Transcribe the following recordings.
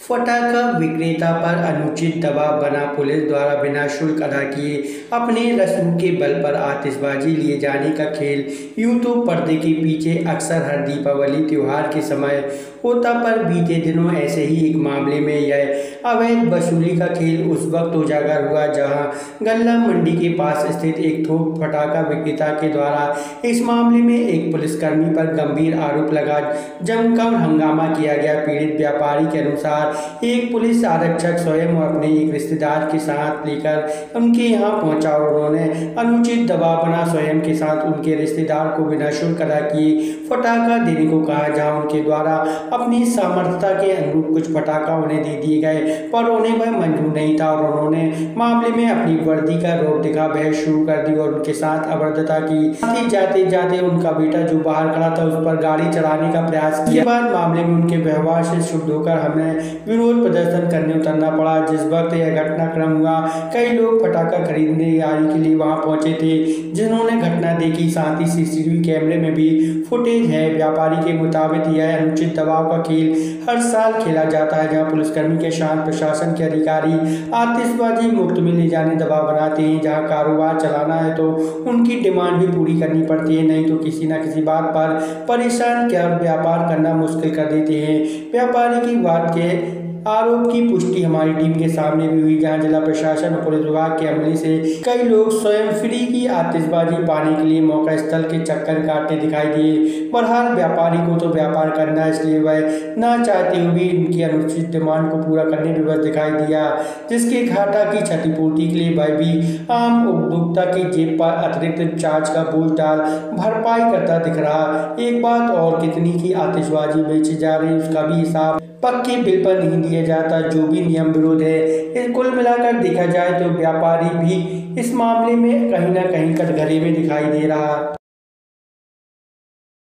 फटाखा विक्रेता पर अनुचित दबाव बना पुलिस द्वारा बिना शुल्क अदा किए अपने रसूख के बल पर आतिशबाजी लिए जाने का खेल यूं तो पर्दे के पीछे अक्सर हर दीपावली त्योहार के समय होता, पर बीते दिनों ऐसे ही एक मामले में यह अवैध वसूली का खेल उस वक्त उजागर हुआ जहां गल्ला मंडी के पास स्थित एक थोक फटाखा विक्रेता के द्वारा इस मामले में एक पुलिसकर्मी पर गंभीर आरोप लगा जमकर हंगामा किया गया। पीड़ित व्यापारी के अनुसार एक पुलिस आरक्षक स्वयं और अपने एक रिश्तेदार के साथ लेकर उनके यहाँ पहुंचा और उन्होंने अनुचित दबाव बना स्वयं के साथ उनके रिश्तेदार को बिना शुल्क अदा किए फटाखा देने को कहा, जहां उनके द्वारा अपनी सामर्थ्यता के अनुरूप कुछ फटाखा उन्हें दे दिए गए, पर उन्हें वह मंजूर नहीं था और उन्होंने मामले में अपनी वर्दी का रोक दिखा बहस शुरू कर दी और उनके साथ अभद्रता की। जाते जाते उनका बेटा जो बाहर खड़ा था उस पर गाड़ी चढ़ाने का प्रयास किया। बाद मामले में उनके व्यवहार से शुद्ध होकर हमें विरोध प्रदर्शन करने उतरना पड़ा। जिस वक्त यह घटनाक्रम हुआ कई लोग फटाखा खरीदने के लिए वहां पहुंचे थे, जिन्होंने घटना देखी। साथ ही सीसीटीवी कैमरे में भी फुटेज है। व्यापारी के मुताबिक यह अनुचित दबाव का खेल हर साल खेला जाता है, जहां पुलिसकर्मी के साथ प्रशासन के अधिकारी आतिशबाजी मुक्त में ले जाने दबाव बनाते हैं। जहां कारोबार चलाना है तो उनकी डिमांड भी पूरी करनी पड़ती है, नहीं तो किसी न किसी बात पर परेशान कर व्यापार करना मुश्किल कर देते हैं। व्यापारी की बात के आरोप की पुष्टि हमारी टीम के सामने भी हुई, जहां जिला प्रशासन और पुलिस विभाग के अमले से कई लोग स्वयं फ्री की आतिशबाजी पाने के लिए मौका स्थल के चक्कर काटते दिखाई दिए। बहरहाल व्यापारी को तो व्यापार करना है, इसलिए वह ना चाहते हुए भी उनकी अनुचित डिमांड को पूरा करने में बस दिखाई दिया, जिसके घाटा की क्षतिपूर्ति के लिए वह भी आम उपभोक्ता की जेब पर अतिरिक्त चार्ज का बोझ डाल भरपाई करता दिख रहा। एक बात और, कितनी की आतिशबाजी बेची जा रही उसका भी हिसाब पक्के बिल पर नहीं दिया जाता, जो भी नियम विरोध है। कुल मिलाकर देखा जाए तो व्यापारी भी इस मामले में कहीं ना कहीं कटघरे में दिखाई दे रहा।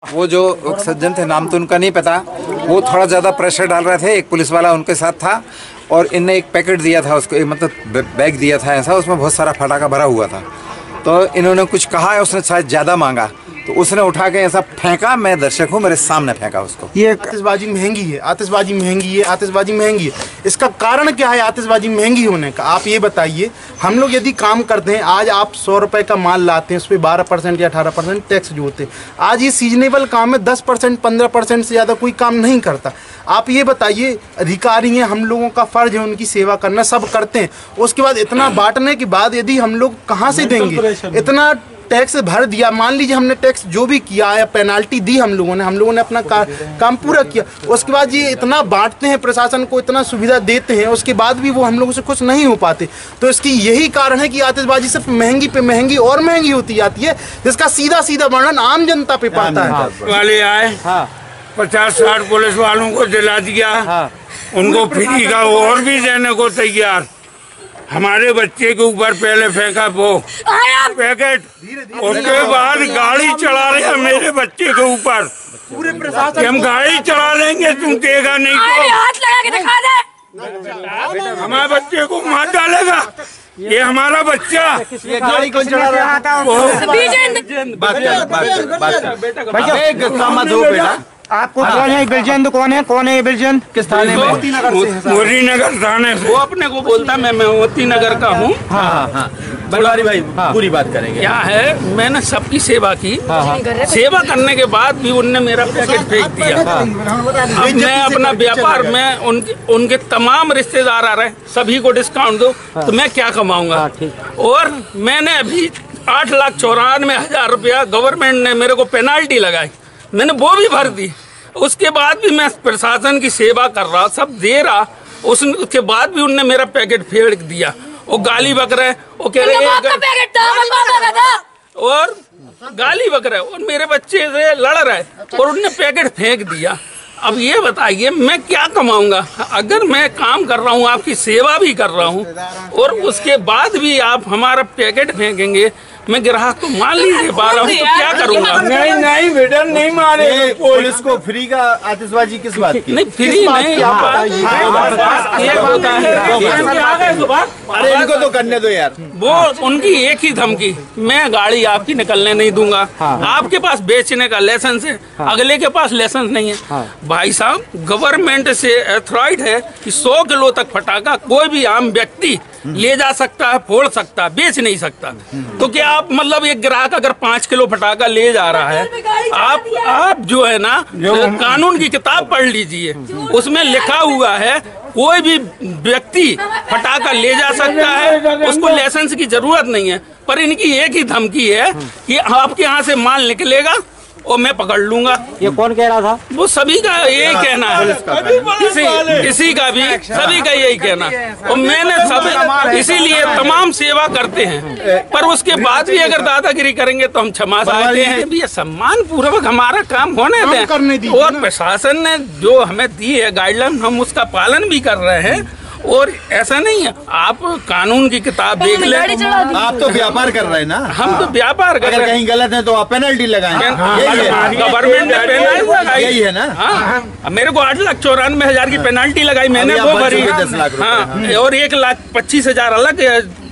वो जो सज्जन थे, नाम तो उनका नहीं पता, वो थोड़ा ज़्यादा प्रेशर डाल रहे थे। एक पुलिस वाला उनके साथ था और इनने एक पैकेट दिया था उसको, मतलब बैग दिया था ऐसा, उसमें बहुत सारा फटाखा भरा हुआ था। तो इन्होंने कुछ कहा है, उसने शायद ज़्यादा मांगा तो उसने उठा के ऐसा फेंका। मैं दर्शक हूँ, मेरे सामने फेंका उसको। ये आतिशबाजी महंगी है, आतिशबाजी महंगी है, आतिशबाजी महंगी है। इसका कारण क्या है आतिशबाजी महंगी होने का? आप ये बताइए। हम लोग यदि काम करते हैं, आज आप 100 रुपये का माल लाते हैं, उस पर 12% या 18% टैक्स जोड़ते हैं। आज ये सीजनेबल काम है, 10% 15% से ज़्यादा कोई काम नहीं करता। आप ये बताइए, अधिकारी हैं, हम लोगों का फ़र्ज है उनकी सेवा करना, सब करते हैं। उसके बाद इतना बांटने के बाद यदि हम लोग कहाँ से देंगे? इतना टैक्स भर दिया, मान लीजिए हमने टैक्स जो भी किया है, पेनाल्टी दी हम लोगों ने अपना काम पूरा किया। उसके बाद ये इतना बांटते हैं, प्रशासन को इतना सुविधा देते हैं, उसके बाद भी वो हम लोगों से खुश नहीं हो पाते। तो इसकी यही कारण है कि आतिशबाजी सिर्फ महंगी पे महंगी और महंगी होती जाती है, जिसका सीधा सीधा वर्णन आम जनता पे पाता है। वाले आए 50-60 पुलिस वालों को दिला दिया, उनको फ्री का और भी देने को तैयार। हमारे बच्चे के ऊपर पहले फेंका वो पैकेट, उसके बाद गाड़ी चला रहे हैं मेरे बच्चे के ऊपर। पूरे प्रशासन हम गाड़ी चला लेंगे, तुम देगा नहीं तो हाथ लगा के दिखा दे, हमारे बच्चे को मार डालेगा। ये हमारा बच्चा ये गाड़ी को चला रहा था। बेटा आपको कौन है बिलचंद? कौन है ये बिलचंद? किस थाने में? मोती नगर थाने। वो अपने को बोलता मैं मोती नगर का हूँ। हाँ, बनवारी भाई पूरी बात करेंगे। क्या है, मैंने सबकी सेवा की, सेवा करने के बाद भी उनने मेरा पैकेट फेंक दिया। अब मैं अपना व्यापार में उनके तमाम रिश्तेदार आ रहे हैं, सभी को डिस्काउंट दो, तो मैं क्या कमाऊंगा? और मैंने अभी 8,94,000 रुपया गवर्नमेंट ने मेरे को पेनाल्टी लगाई, मैंने वो भी भर दी। उसके बाद भी मैं प्रशासन की सेवा कर रहा, सब दे रहा, उसके बाद भी उनने मेरा पैकेट फेंक दिया। वो गाली बक रहे, वो कह रहे और गाली बक रहे और मेरे बच्चे से लड़ रहे और उनने पैकेट फेंक दिया। अब ये बताइए मैं क्या कमाऊंगा? अगर मैं काम कर रहा हूँ, आपकी सेवा भी कर रहा हूँ और उसके बाद भी आप हमारा पैकेट फेंकेंगे, मैं ग्राहक को मान नहीं दे पा रहा हूँ, तो क्या करूँगा? नहीं बेटा, नहीं मारे। पुलिस को फ्री का आतिशबाजी किस बात की? नहीं, फ्री नहीं, एक होता है। अरे इनको तो करने दो यार। वो उनकी एक ही धमकी, मैं गाड़ी आपकी निकलने नहीं दूंगा। आपके पास बेचने का लाइसेंस है, अगले के पास लाइसेंस नहीं है। भाई साहब, गवर्नमेंट से अथॉराइज है कि 100 किलो तक फटाका कोई भी आम व्यक्ति ले जा सकता है, फोड़ सकता है, बेच नहीं सकता। तो क्या आप मतलब एक ग्राहक अगर 5 किलो फटाका ले जा रहा है, आप जो है ना कानून की किताब पढ़ लीजिए, उसमें लिखा हुआ है कोई भी व्यक्ति फटाका ले जा सकता है, उसको लाइसेंस की जरूरत नहीं है। पर इनकी एक ही धमकी है कि आपके यहाँ से माल निकलेगा और मैं पकड़ लूंगा। ये कौन कह रहा था? वो सभी का यही कहना है, किसी का भी, सभी का यही कहना। और मैंने सब इसीलिए तमाम सेवा करते हैं, पर उसके बाद भी अगर दादागिरी करेंगे तो हम क्षमा चाहते हैं। ये सम्मान पूर्वक हमारा काम होने दें, और प्रशासन ने जो हमें दी है गाइडलाइन, हम उसका पालन भी कर रहे हैं। और ऐसा नहीं है, आप कानून की किताब देख लें। आप तो व्यापार कर रहे हैं ना? हम तो व्यापार कर रहे हैं। अगर कहीं गलत है तो आप पेनल्टी लगाएंगे। गवर्नमेंट ने पेनल्टी लगाई, यही है ना? हाँ, मेरे को 8,94,000 की पेनल्टी लगाई, मैंने वो भरी। 10 लाख रुपए। हाँ, और 1,25,000 अलग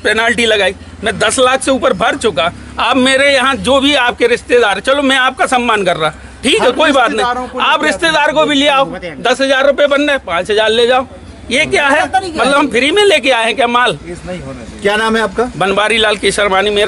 पेनल्टी लगाई। मैं 10 लाख से ऊपर भर चुका। आप मेरे यहाँ जो भी आपके रिश्तेदार, चलो मैं आपका सम्मान कर रहा, ठीक है, कोई बात नहीं। आप रिश्तेदार को भी ले आओ, 10,000 रुपए बन रहे, 5,000 ले जाओ। ये क्या है? मतलब हम फ्री में लेके आए हैं क्या माल? क्या नाम है आपका? बनवारी लाल केसरवानी मेरा।